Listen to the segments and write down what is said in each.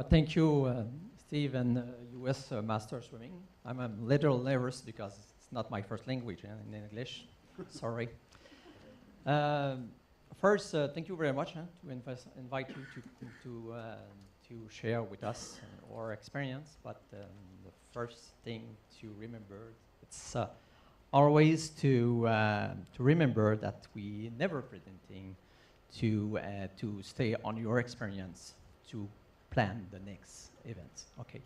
Thank you, Steve and US Master Swimming. I'm a little nervous because it's not my first language in English. Sorry. First, thank you very much to invite you to share with us our experience. But the first thing to remember, it's always to remember that we never pretending to stay on your experience to plan the next events. Okay,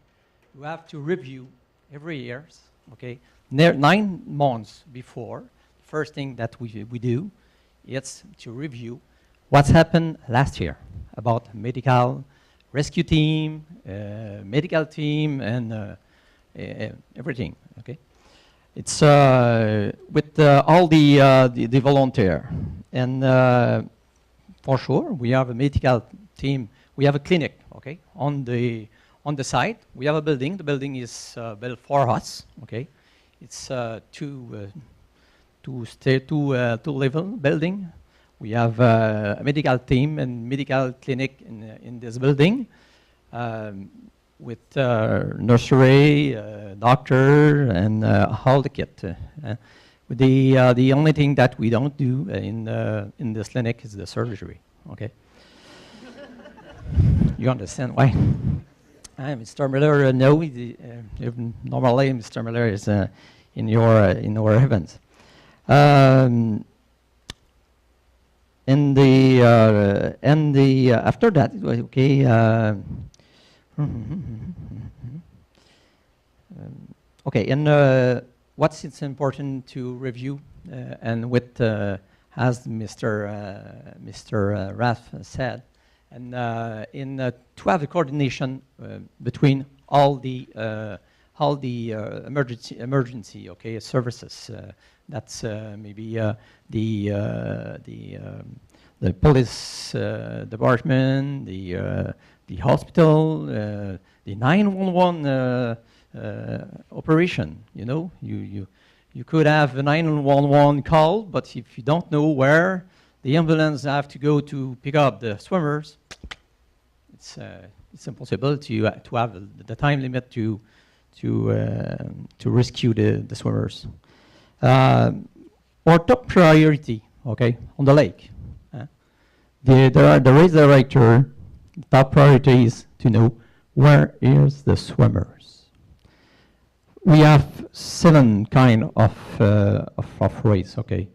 you have to review every year. Okay, 9 months before. First thing that we do is to review what's happened last year about medical rescue team, medical team, and everything. Okay, it's with all the volunteer, and for sure we have a medical team. We have a clinic, okay, on the site. We have a building. The building is built for us, okay. It's two level building. We have a medical team and medical clinic in this building with nursery, doctor, and all the kit. The only thing that we don't do in this clinic is the surgery, okay. You understand why? Mr. Miller, no, normally Mr. Miller is in your events. After that, okay. Okay, and what's it's important to review, and with as Mr. Rath said. And to have a coordination between all the emergency okay services. That's maybe the police department, the hospital, the 911 operation. You know, you could have a 911 call, but if you don't know where the ambulance have to go to pick up the swimmers, it's impossible to have the time limit to rescue the swimmers. Our top priority, okay, on the lake. The race director, top priority is to know where is the swimmers. We have 7 kind of race, okay.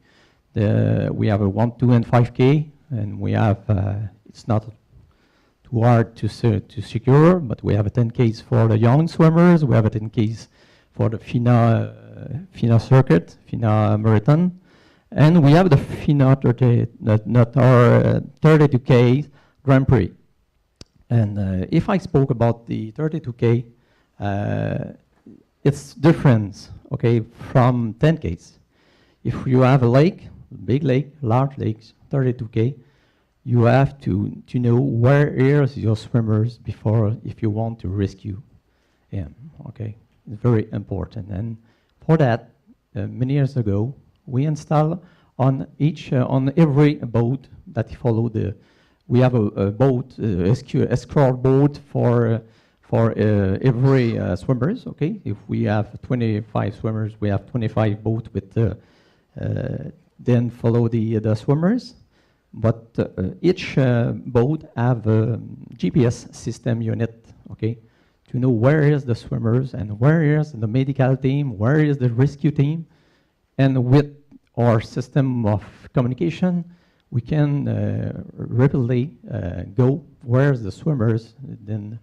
We have a 1, 2, and 5K, and we have it's not too hard to secure, but we have a 10Ks for the young swimmers. We have a 10Ks for the FINA circuit, FINA marathon, and we have the FINA 32K Grand Prix. And if I spoke about the 32K, it's different, okay, from 10Ks. If you have a lake, big lake, large lakes, 32K, you have to know where is your swimmers before if you want to rescue him, okay? It's very important. And for that, many years ago, we install on every boat that follow we have a boat, escort boat for every swimmers, okay? If we have 25 swimmers, we have 25 boats with then follow the swimmers, but each boat have a GPS system unit, okay, to know where is the swimmers and where is the medical team, where is the rescue team, and with our system of communication, we can rapidly go where's the swimmers, then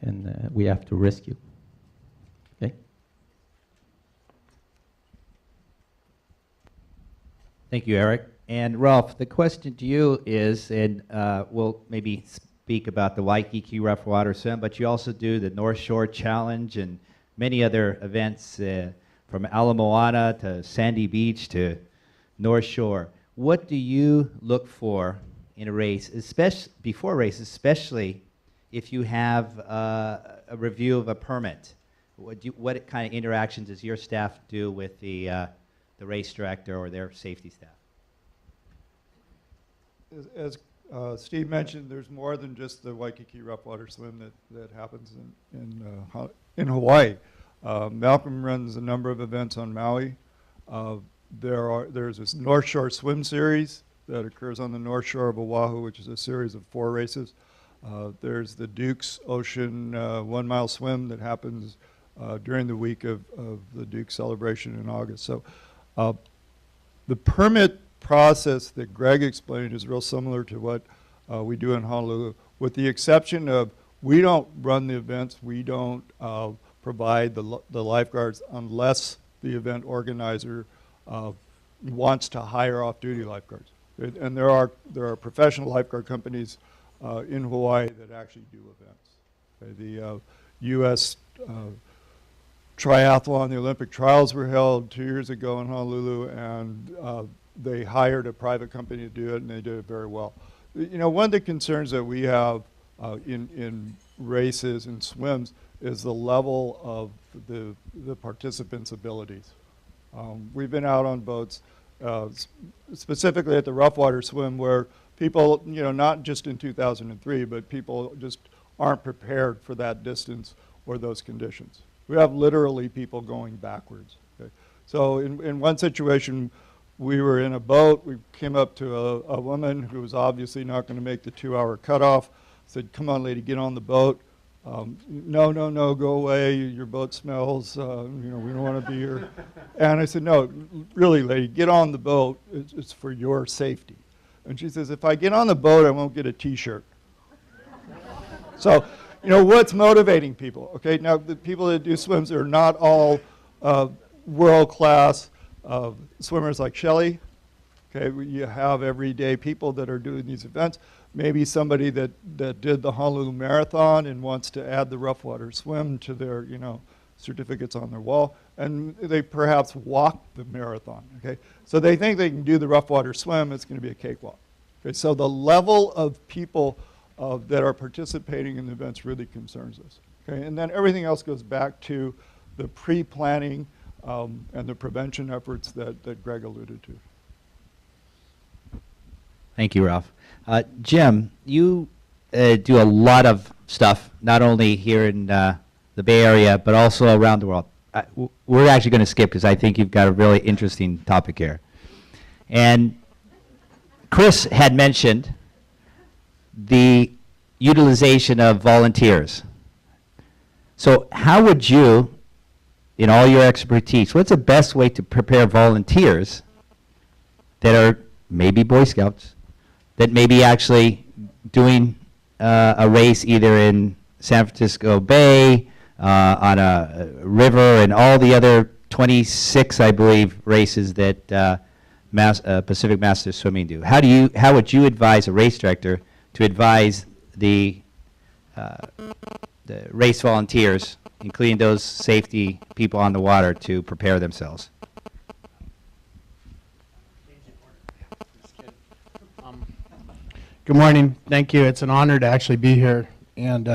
and we have to rescue. Okay. Thank you, Eric. And Ralph, the question to you is, and we'll maybe speak about the Waikiki Rough Water Swim, but you also do the North Shore Challenge and many other events from Ala Moana to Sandy Beach to North Shore. What do you look for in a race, especially before a race, especially if you have a review of a permit? What kind of interactions does your staff do with the race director or their safety staff? As Steve mentioned there's more than just the Waikiki rough water swim that happens in Hawaii. Malcolm runs a number of events on Maui. There's this North Shore Swim Series that occurs on the North Shore of Oahu, which is a series of 4 races. There's the Duke's Ocean 1 mile swim that happens during the week of the Duke celebration in August. So the permit process that Greg explained is real similar to what we do in Honolulu, with the exception of we don't run the events, we don't provide the lifeguards unless the event organizer wants to hire off-duty lifeguards. And there are professional lifeguard companies in Hawaii that actually do events. Okay, the U.S. Triathlon, the Olympic trials were held 2 years ago in Honolulu, and they hired a private company to do it, and they did it very well. You know, one of the concerns that we have in races and swims is the level of the participants' abilities. We've been out on boats, specifically at the rough water swim, where people, you know, not just in 2003, but people just aren't prepared for that distance or those conditions. We have literally people going backwards. Okay? So in one situation, we were in a boat. We came up to a woman who was obviously not going to make the 2-hour cutoff. Said, "Come on, lady, get on the boat." No, go away. Your boat smells. You know, we don't want to be here. And I said, "No, really, lady, get on the boat. It's for your safety." And she says, "If I get on the boat, I won't get a T-shirt." So, you know, what's motivating people? Okay, now the people that do swims are not all world-class swimmers like Shelley. Okay, you have everyday people that are doing these events. Maybe somebody that did the Honolulu Marathon and wants to add the rough water swim to their, you know, certificates on their wall, and they perhaps walk the marathon. Okay, so they think they can do the rough water swim. It's going to be a cakewalk. Okay, so the level of people that are participating in the events really concerns us. Okay, and then everything else goes back to the pre-planning and the prevention efforts that Greg alluded to. Thank you, Ralph. Jim, you do a lot of stuff, not only here in the Bay Area, but also around the world. We're actually going to skip because I think you've got a really interesting topic here. And Chris had mentioned the utilization of volunteers. So how would you, in all your expertise, what's the best way to prepare volunteers that are maybe Boy Scouts, that may be actually doing a race either in San Francisco Bay, on a river, and all the other 26, I believe, races that Pacific Masters Swimming do? How would you advise a race director to advise the race volunteers, including those safety people on the water, to prepare themselves? Good morning. Thank you. It's an honor to actually be here and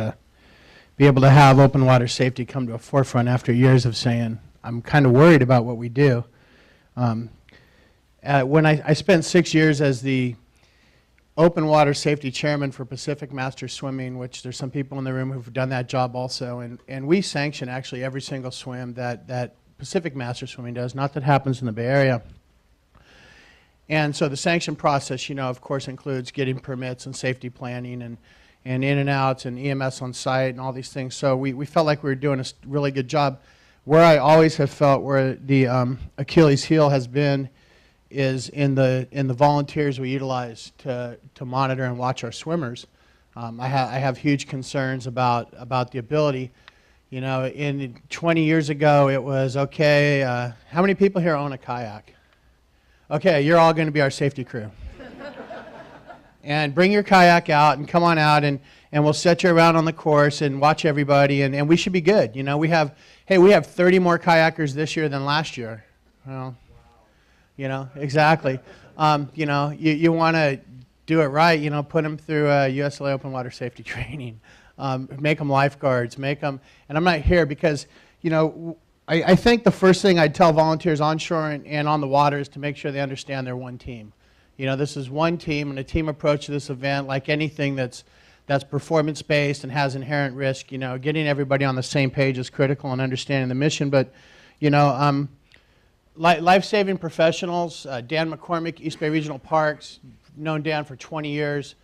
be able to have open water safety come to a forefront after years of saying, I'm kind of worried about what we do. When I spent 6 years as the open water safety chairman for Pacific Masters Swimming, which there's some people in the room who've done that job also, and we sanction actually every single swim that Pacific Masters Swimming does, not that happens in the Bay Area. And so the sanction process, you know, of course, includes getting permits and safety planning and in and outs and EMS on site and all these things. So we felt like we were doing a really good job. Where I always have felt where the Achilles heel has been is in the volunteers we utilize to monitor and watch our swimmers. I have huge concerns about the ability. You know, in 20 years ago, it was, okay, how many people here own a kayak? Okay, you're all going to be our safety crew. And bring your kayak out and come on out, and we'll set you around on the course and watch everybody, and we should be good. You know, we have 30 more kayakers this year than last year. Well, you know, exactly. You know, you want to do it right, you know, put them through USLA open water safety training. Make them lifeguards, make them, and I'm not here because, you know, I think the first thing I'd tell volunteers onshore and on the water is to make sure they understand they're one team. This is one team and a team approach to this event. Like anything that's performance-based and has inherent risk, getting everybody on the same page is critical in understanding the mission. But, life-saving professionals, Dan McCormick, East Bay Regional Parks, known Dan for 20 years.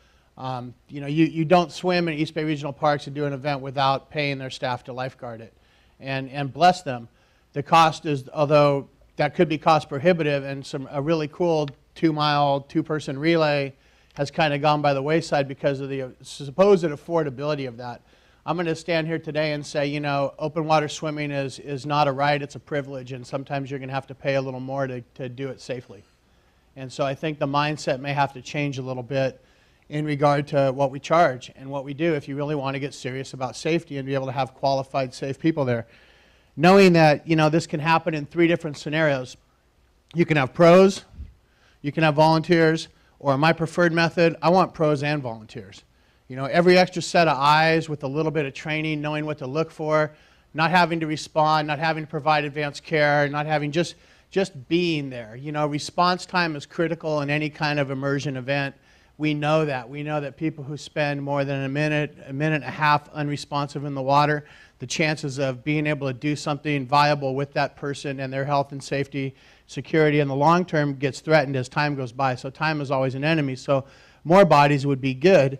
You don't swim in East Bay Regional Parks and do an event without paying their staff to lifeguard it. And bless them. The cost is, although that could be cost prohibitive, and a really cool 2-mile, 2-person relay has kind of gone by the wayside because of the supposed affordability of that. I'm going to stand here today and say, open water swimming is not a right, it's a privilege, and sometimes you're going to have to pay a little more to do it safely. And so I think the mindset may have to change a little bit in regard to what we charge and what we do if you really want to get serious about safety and be able to have qualified, safe people there. Knowing that, this can happen in 3 different scenarios. You can have pros, you can have volunteers, or my preferred method, I want pros and volunteers. Every extra set of eyes with a little bit of training, knowing what to look for, not having to respond, not having to provide advanced care, not having just being there. Response time is critical in any kind of immersion event. We know that. We know that people who spend more than a minute and a half unresponsive in the water, the chances of being able to do something viable with that person and their health and safety, security in the long term gets threatened as time goes by. So time is always an enemy. So more bodies would be good.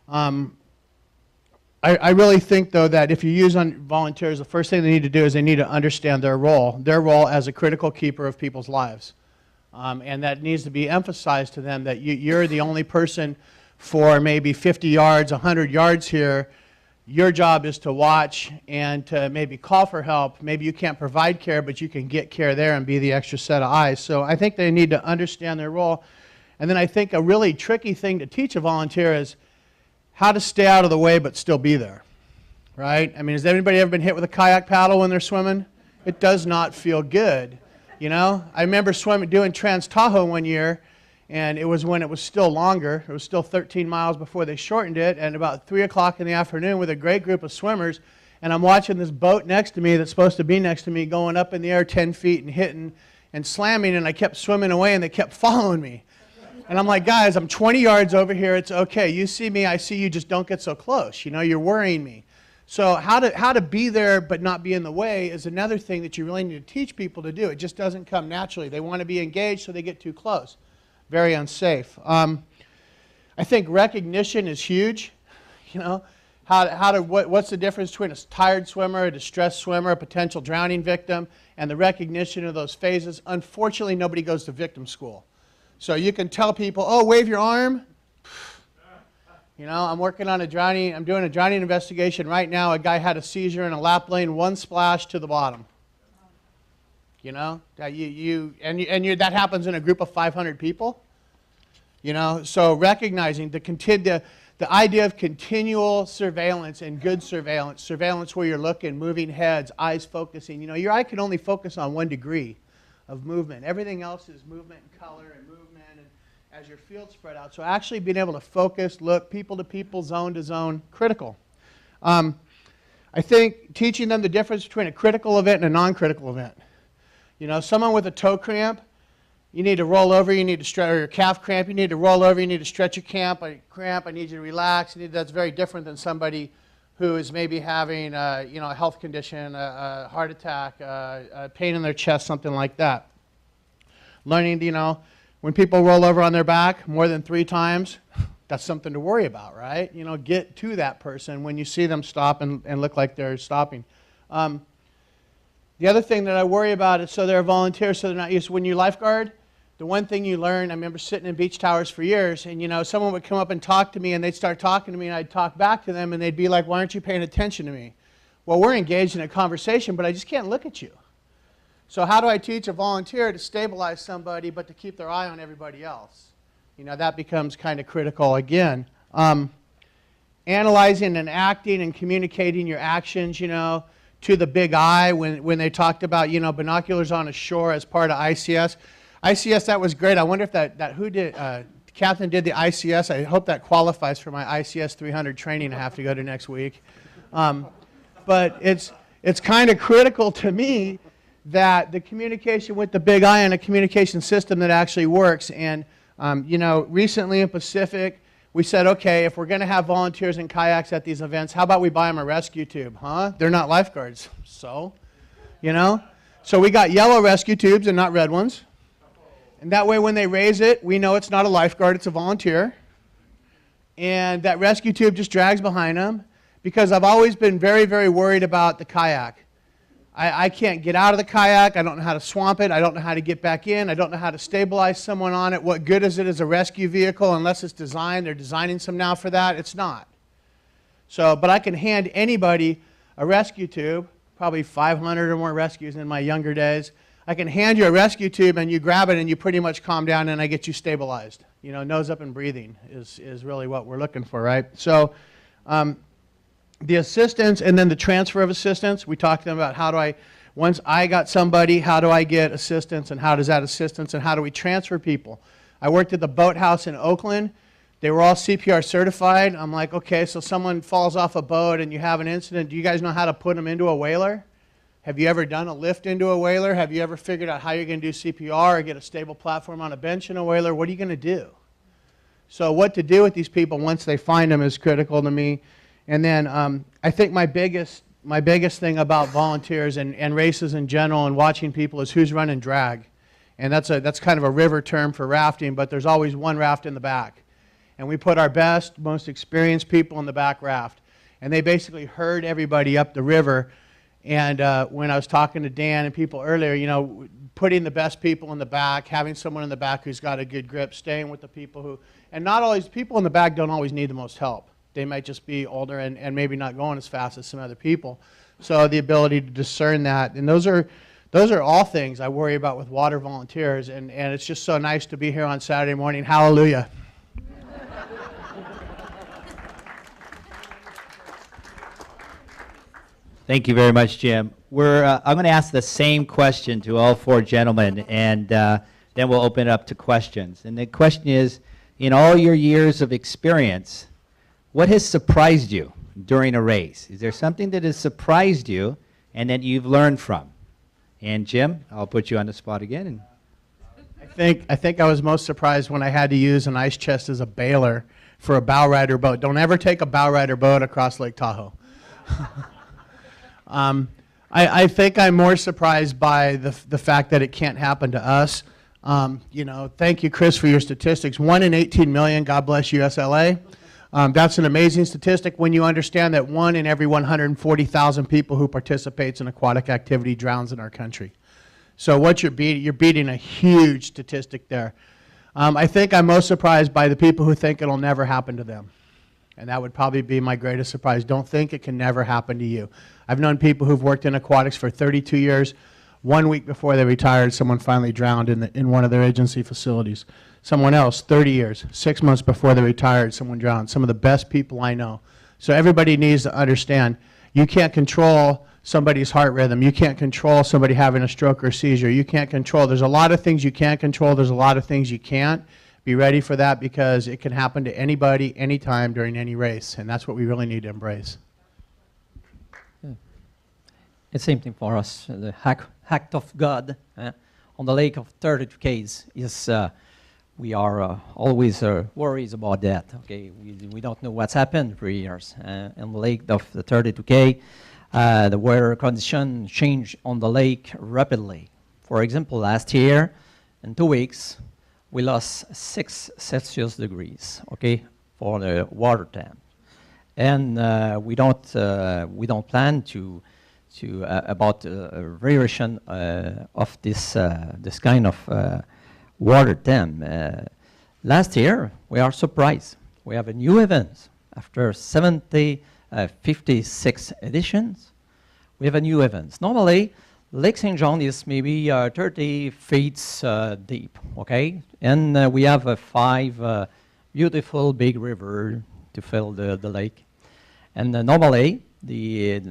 I really think, though, that if you use volunteers, the first thing they need to do is they need to understand their role as a critical keeper of people's lives. And that needs to be emphasized to them that you're the only person for maybe 50 yards, 100 yards here. Your job is to watch and to maybe call for help. Maybe you can't provide care, but you can get care there and be the extra set of eyes. So I think they need to understand their role. And then I think a really tricky thing to teach a volunteer is how to stay out of the way but still be there, right? I mean, has anybody ever been hit with a kayak paddle when they're swimming? It does not feel good. I remember doing Trans Tahoe one year, and it was when it was still longer. It was still 13 miles before they shortened it, and about 3 o'clock in the afternoon with a great group of swimmers, and I'm watching this boat next to me that's supposed to be next to me going up in the air 10 feet and hitting and slamming, and I kept swimming away, and they kept following me. And I'm like, guys, I'm 20 yards over here. It's okay. You see me, I see you. Just don't get so close. You're worrying me. So how to be there but not be in the way is another thing that you really need to teach people to do. It just doesn't come naturally. They want to be engaged, so they get too close. Very unsafe. I think recognition is huge. What's the difference between a tired swimmer, a distressed swimmer, a potential drowning victim, and the recognition of those phases? Unfortunately, nobody goes to victim school. So you can tell people, oh, wave your arm. I'm working on I'm doing a drowning investigation right now. A guy had a seizure in a lap lane, 1 splash to the bottom. That happens in a group of 500 people. So recognizing the idea of continual surveillance and good surveillance where you're looking, moving heads, eyes focusing. Your eye can only focus on 1 degree of movement. Everything else is movement and color and movement and as your field spread out. So actually being able to focus, look, people to people, zone to zone, critical. I think teaching them the difference between a critical event and a non-critical event. Someone with a toe cramp, you need to roll over, you need to stretch, or your calf cramp, you need to roll over, you need to stretch your cramp, I need you to relax. That's very different than somebody who is maybe having a health condition, a heart attack, a pain in their chest, something like that. Learning, when people roll over on their back more than 3 times, that's something to worry about, right? Get to that person when you see them stop and look like they're stopping. The other thing that I worry about is so they're volunteers, so they're not used. When you lifeguard, the one thing you learn, I remember sitting in beach towers for years, and someone would come up and talk to me, and they'd start talking to me, and I'd talk back to them, and they'd be like, why aren't you paying attention to me? Well, we're engaged in a conversation, but I just can't look at you. So how do I teach a volunteer to stabilize somebody, but to keep their eye on everybody else? That becomes kind of critical again. Analyzing and acting and communicating your actions, to the big eye when they talked about, binoculars on a shore as part of ICS. ICS, that was great. I wonder if who did, Catherine did the ICS. I hope that qualifies for my ICS 300 training I have to go to next week. But it's kind of critical to me that the communication with the big eye and a communication system that actually works. And You know, recently in Pacific, we said, okay, if we're going to have volunteers and kayaks at these events, how about we buy them a rescue tube, huh? They're not lifeguards, so, you know? So we got yellow rescue tubes and not red ones. And that way when they raise it, we know it's not a lifeguard, it's a volunteer. And that rescue tube just drags behind them, because I've always been very, very worried about the kayak. I can't get out of the kayak. I don't know how to swamp it. I don't know how to get back in. I don't know how to stabilize someone on it. What good is it as a rescue vehicle unless it's designed? They're designing some now for that. It's not. So, but I can hand anybody a rescue tube, probably 500 or more rescues in my younger days. I can hand you a rescue tube and you grab it and you pretty much calm down and I get you stabilized. You know, nose up and breathing is really what we're looking for, right? So, the assistance and then the transfer of assistance, we talked to them about once I got somebody, how do I get assistance and how does that assistance and how do we transfer people? I worked at the boathouse in Oakland. They were all CPR certified. I'm like, okay, so someone falls off a boat and you have an incident. Do you guys know how to put them into a whaler? Have you ever done a lift into a whaler? Have you ever figured out how you're going to do CPR or get a stable platform on a bench in a whaler? What are you going to do? So what to do with these people once they find them is critical to me. And then I think my biggest thing about volunteers and races in general and watching people is who's running drag. And that's kind of a river term for rafting, but there's always one raft in the back. And we put our best, most experienced people in the back raft. And they basically herd everybody up the river. And when I was talking to Dan and people earlier, you know, putting the best people in the back, having someone in the back who's got a good grip, staying with the people who, and not always, people in the back don't always need the most help. They might just be older and maybe not going as fast as some other people. So the ability to discern that, and those are all things I worry about with water volunteers, and it's just so nice to be here on Saturday morning. Hallelujah. Thank you very much, Jim. I'm going to ask the same question to all four gentlemen, and then we'll open it up to questions. And the question is, in all your years of experience, what has surprised you during a race? Is there something that has surprised you and that you've learned from? And Jim, I'll put you on the spot again. I think I was most surprised when I had to use an ice chest as a bailer for a bow rider boat. Don't ever take a bow rider boat across Lake Tahoe. I think I'm more surprised by the fact that it can't happen to us. You know, thank you, Chris, for your statistics. 1 in 18 million, God bless USLA. That's an amazing statistic when you understand that 1 in every 140,000 people who participates in aquatic activity drowns in our country. So what you're beating a huge statistic there. I think I'm most surprised by the people who think it'll never happen to them. And that would probably be my greatest surprise. Don't think it can never happen to you. I've known people who've worked in aquatics for 32 years. 1 week before they retired, someone finally drowned in one of their agency facilities. Someone else, 30 years, 6 months before they retired, someone drowned. Some of the best people I know. So everybody needs to understand, you can't control somebody's heart rhythm. You can't control somebody having a stroke or seizure. You can't control. There's a lot of things you can't control. There's a lot of things you can't. Be ready for that because it can happen to anybody, anytime, during any race. And that's what we really need to embrace. It's same thing for us. The act of God on the lake of 32 Ks is we are always worried about that. Okay, we don't know what's happened for years in the lake of the 32K. The weather condition change on the lake rapidly. For example, last year, in 2 weeks, we lost 6 Celsius degrees. Okay, for the water temp, and we don't plan to about variation of this kind of water temp. Last year, we are surprised. We have a new event. After 56 editions, we have a new event. Normally, Lake St. John is maybe 30 feet deep, okay? And we have 5 beautiful big rivers to fill the lake. And normally, the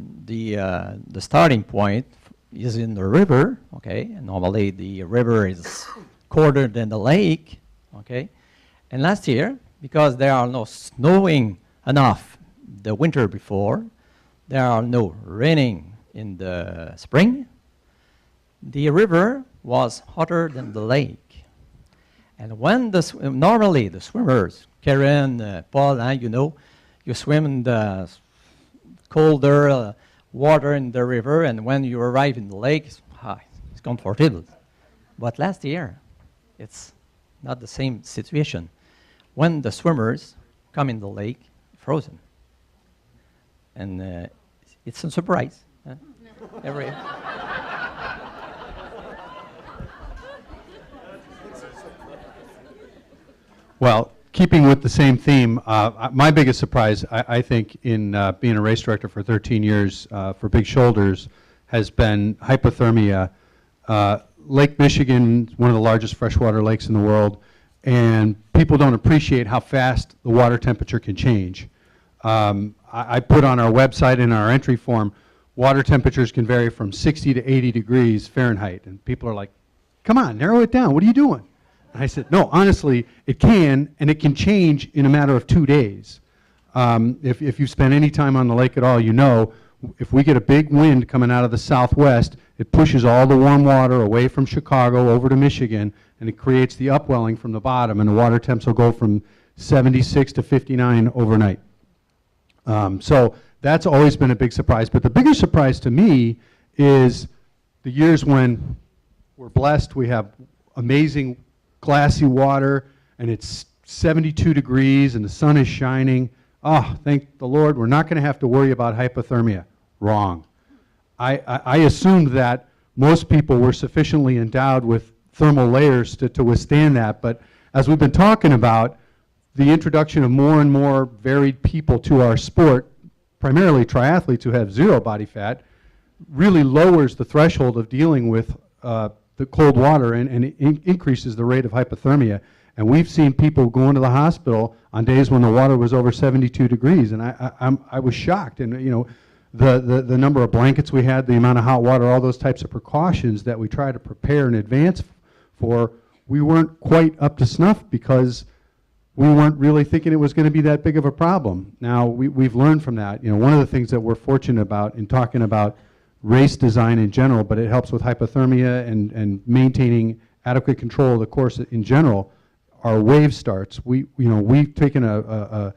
starting point is in the river, okay? And normally, the river is colder than the lake, okay? And last year, because there are no snowing enough the winter before, there are no raining in the spring, the river was hotter than the lake. And when normally the swimmers, Karen, Paul, you know, you swim in the colder water in the river, and when you arrive in the lake, it's comfortable. But last year, it's not the same situation. When the swimmers come in the lake, frozen. And it's a surprise. Huh? Every year. Well, keeping with the same theme, my biggest surprise, I think, in being a race director for 13 years for big shoulders has been hypothermia. Lake Michigan is one of the largest freshwater lakes in the world, and people don't appreciate how fast the water temperature can change. I put on our website in our entry form, water temperatures can vary from 60 to 80 degrees Fahrenheit, and people are like, come on, narrow it down, what are you doing? And I said, no, honestly, it can, and it can change in a matter of 2 days. If you spend any time on the lake at all, you know, if we get a big wind coming out of the southwest, it pushes all the warm water away from Chicago over to Michigan, and it creates the upwelling from the bottom, and the water temps will go from 76 to 59 overnight. So that's always been a big surprise. But the bigger surprise to me is the years when we're blessed, we have amazing glassy water, and it's 72 degrees, and the sun is shining. Oh, thank the Lord, we're not going to have to worry about hypothermia. Wrong. I assumed that most people were sufficiently endowed with thermal layers to withstand that, but as we've been talking about, the introduction of more and more varied people to our sport, primarily triathletes who have zero body fat, really lowers the threshold of dealing with the cold water and it increases the rate of hypothermia. And we've seen people go into the hospital on days when the water was over 72 degrees, and I was shocked. And you know, the number of blankets we had, the amount of hot water, all those types of precautions that we try to prepare in advance for, we weren't quite up to snuff because we weren't really thinking it was going to be that big of a problem. Now, we've learned from that. You know, one of the things that we're fortunate about in talking about race design in general, but it helps with hypothermia and maintaining adequate control of the course in general, are wave starts. We've taken a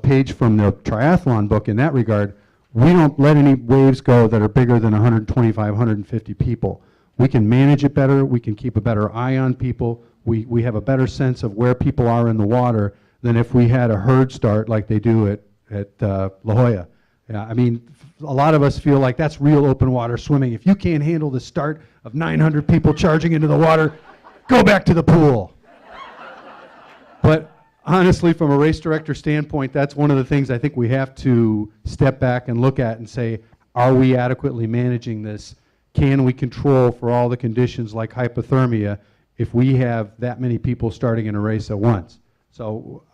page from the triathlon book in that regard. We don't let any waves go that are bigger than 125, 150 people. We can manage it better. We can keep a better eye on people. We have a better sense of where people are in the water than if we had a herd start like they do at La Jolla. Yeah, I mean, a lot of us feel like that's real open water swimming. If you can't handle the start of 900 people charging into the water, go back to the pool. But honestly, from a race director standpoint, that's one of the things I think we have to step back and look at and say, are we adequately managing this? Can we control for all the conditions like hypothermia if we have that many people starting in a race at once? So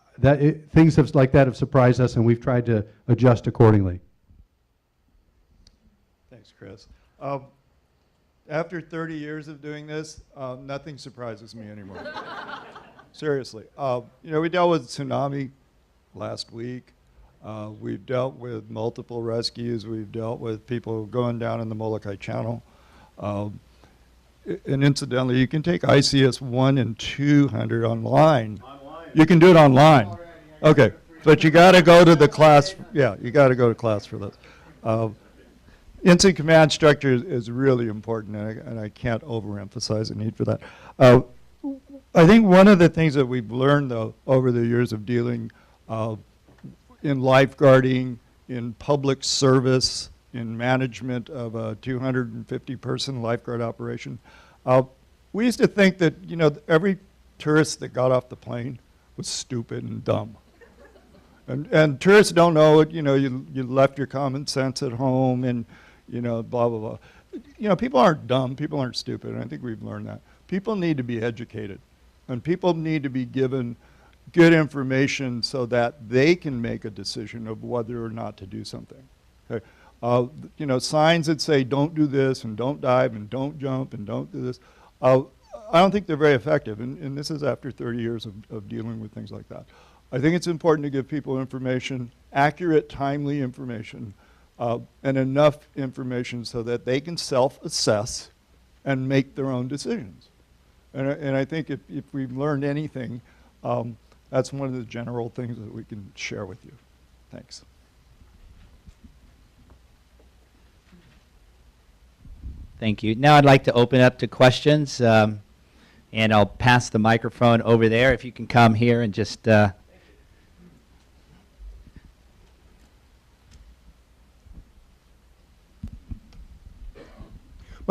things like that have surprised us, and we've tried to adjust accordingly. Thanks, Chris. After 30 years of doing this, nothing surprises me anymore. Seriously. We dealt with tsunami last week. We've dealt with multiple rescues. We've dealt with people going down in the Molokai Channel. And incidentally, you can take ICS 1 and 200 online. You can do it online. Okay, but you got to go to the class. Yeah, you got to go to class for this. Incident command structure is really important, and I can't overemphasize the need for that. I think one of the things that we've learned, though, over the years of dealing in lifeguarding, in public service, in management of a 250-person lifeguard operation, we used to think that, every tourist that got off the plane was stupid and dumb. And tourists don't know it. You left your common sense at home, and blah blah blah. People aren't dumb. People aren't stupid. And I think we've learned that. People need to be educated, and people need to be given good information so that they can make a decision of whether or not to do something. Okay. Signs that say don't do this and don't dive and don't jump and don't do this. I don't think they're very effective, and this is after 30 years of dealing with things like that. I think it's important to give people information, accurate, timely information, and enough information so that they can self-assess and make their own decisions. And I think if we've learned anything, that's one of the general things that we can share with you. Thanks. Thank you. Now I'd like to open up to questions, and I'll pass the microphone over there. If you can come here and just... My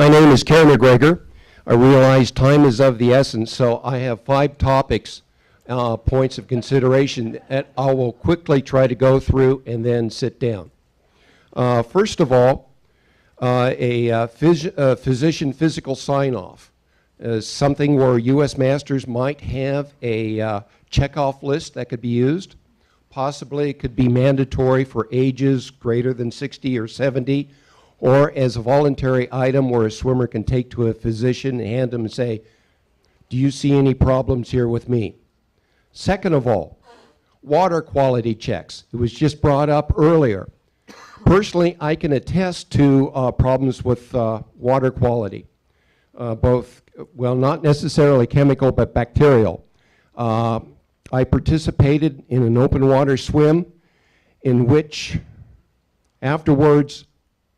name is Ken McGregor. I realize time is of the essence, so I have 5 topics, points of consideration that I will quickly try to go through and then sit down. First of all, a physician physical sign-off is something where U.S. Masters might have a checkoff list that could be used. Possibly it could be mandatory for ages greater than 60 or 70, or as a voluntary item where a swimmer can take to a physician and hand them and say, do you see any problems here with me? Second of all, water quality checks. It was just brought up earlier. Personally, I can attest to problems with water quality, both, well, not necessarily chemical, but bacterial. I participated in an open water swim in which afterwards,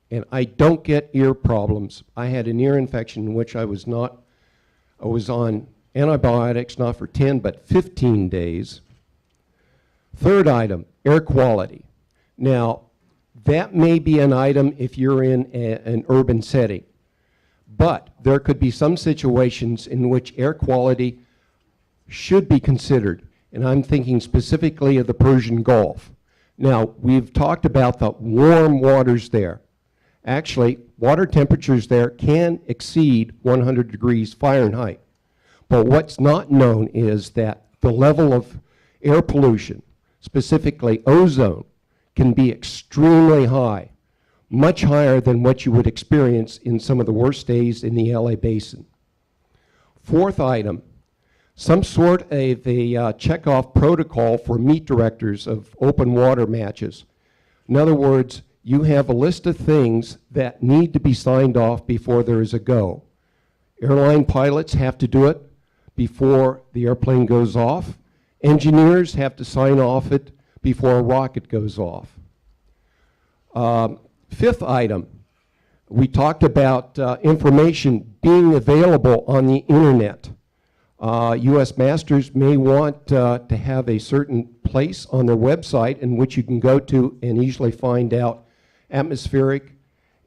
and I don't get ear problems. I had an ear infection in which I was on antibiotics not for 10 but 15 days. Third item, air quality. Now, that may be an item if you're in an urban setting, but there could be some situations in which air quality should be considered, and I'm thinking specifically of the Persian Gulf. Now, we've talked about the warm waters there. Actually, water temperatures there can exceed 100 degrees Fahrenheit. But what's not known is that the level of air pollution, specifically ozone, can be extremely high, much higher than what you would experience in some of the worst days in the LA basin. Fourth item, some sort of a checkoff protocol for meet directors of open water matches. In other words, you have a list of things that need to be signed off before there is a go. Airline pilots have to do it before the airplane goes off. Engineers have to sign off it before a rocket goes off. Fifth item, we talked about information being available on the internet. U.S. Masters may want to have a certain place on their website in which you can go to and easily find out atmospheric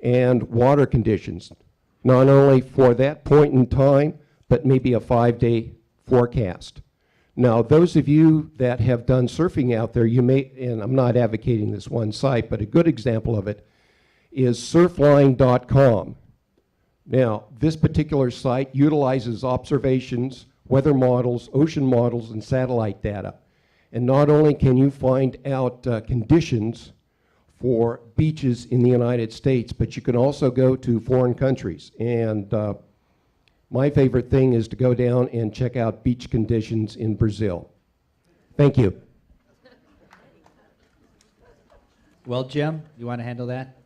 and water conditions, not only for that point in time, but maybe a 5-day forecast. Now, those of you that have done surfing out there, you may, and I'm not advocating this one site, but a good example of it is surfline.com. Now, this particular site utilizes observations, weather models, ocean models, and satellite data. And not only can you find out conditions for beaches in the United States, but you can also go to foreign countries. And my favorite thing is to go down and check out beach conditions in Brazil. Thank you. Well, Jim, you want to handle that?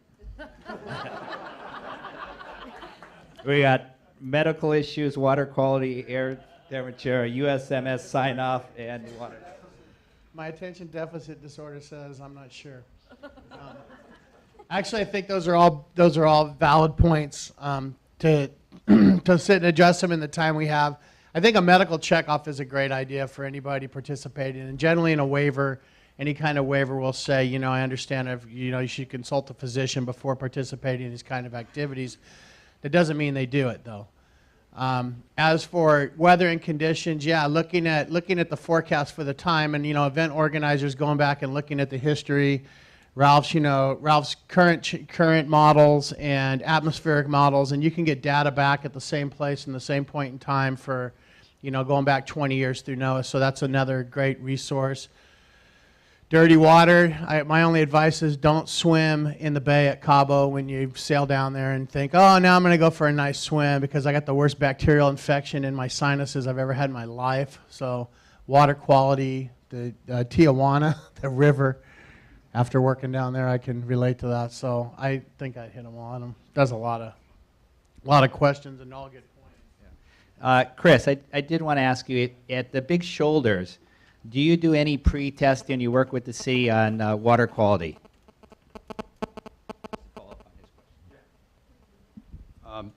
We got medical issues, water quality, air temperature, USMS sign-off, and water. My attention deficit disorder says I'm not sure. Actually, I think those are all valid points to sit and address them in the time we have. I think a medical checkoff is a great idea for anybody participating, and generally in a waiver, any kind of waiver will say, you know, I understand if you should consult a physician before participating in these kind of activities. That doesn't mean they do it though. As for weather and conditions, yeah, looking at the forecast for the time, and event organizers going back and looking at the history, Ralph's current models and atmospheric models, and you can get data back at the same place and the same point in time for, going back 20 years through NOAA. So that's another great resource. Dirty water, my only advice is don't swim in the bay at Cabo when you sail down there and think, oh, now I'm going to go for a nice swim because I got the worst bacterial infection in my sinuses I've ever had in my life. So water quality, the Tijuana, the river, after working down there, I can relate to that. So I think I hit them all on them. There's a lot of questions and all good points. Chris, I did want to ask you, at the big shoulders, do you do any pre-testing? You work with the city on water quality?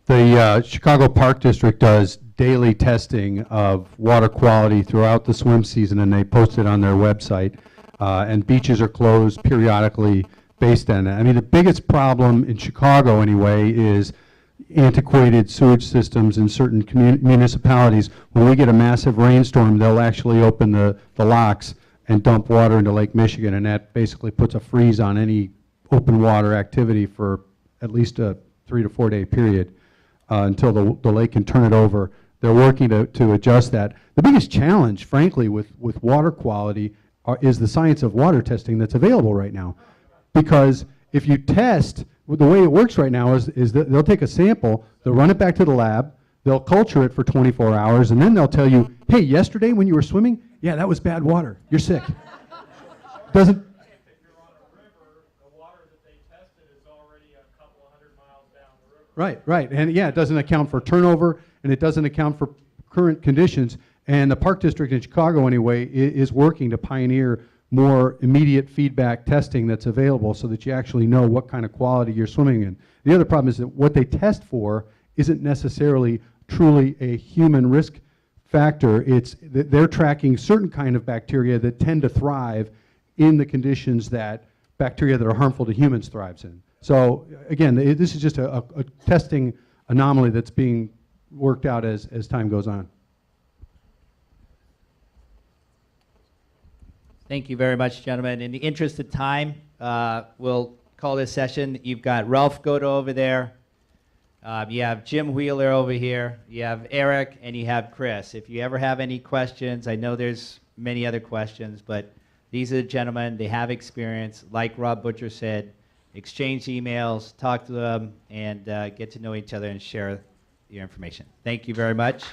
The Chicago Park District does daily testing of water quality throughout the swim season, and they post it on their website. And beaches are closed periodically based on that. I mean, the biggest problem in Chicago, anyway, is antiquated sewage systems in certain municipalities. When we get a massive rainstorm, they'll actually open the locks and dump water into Lake Michigan, and that basically puts a freeze on any open water activity for at least a 3 to 4 day period until the lake can turn it over. They're working to adjust that. The biggest challenge, frankly, with water quality is the science of water testing that's available right now. Because if you test, the way it works right now is that they'll take a sample, they'll run it back to the lab, they'll culture it for 24 hours, and then they'll tell you, hey, yesterday when you were swimming, yeah, that was bad water. You're sick. Doesn't. Right, right. And yeah, it doesn't account for turnover, and it doesn't account for current conditions. And the Park District in Chicago, anyway, is working to pioneer more immediate feedback testing that's available so that you actually know what kind of quality you're swimming in. The other problem is that what they test for isn't necessarily truly a human risk factor. They're tracking certain kind of bacteria that tend to thrive in the conditions that bacteria that are harmful to humans thrives in. So again, this is just a testing anomaly that's being worked out as time goes on. Thank you very much, gentlemen. In the interest of time, we'll call this session. You've got Ralph Goto over there. You have Jim Wheeler over here. You have Eric, and you have Chris. If you ever have any questions, I know there's many other questions, but these are the gentlemen. They have experience. Like Rob Butcher said, exchange emails, talk to them, and get to know each other and share your information. Thank you very much.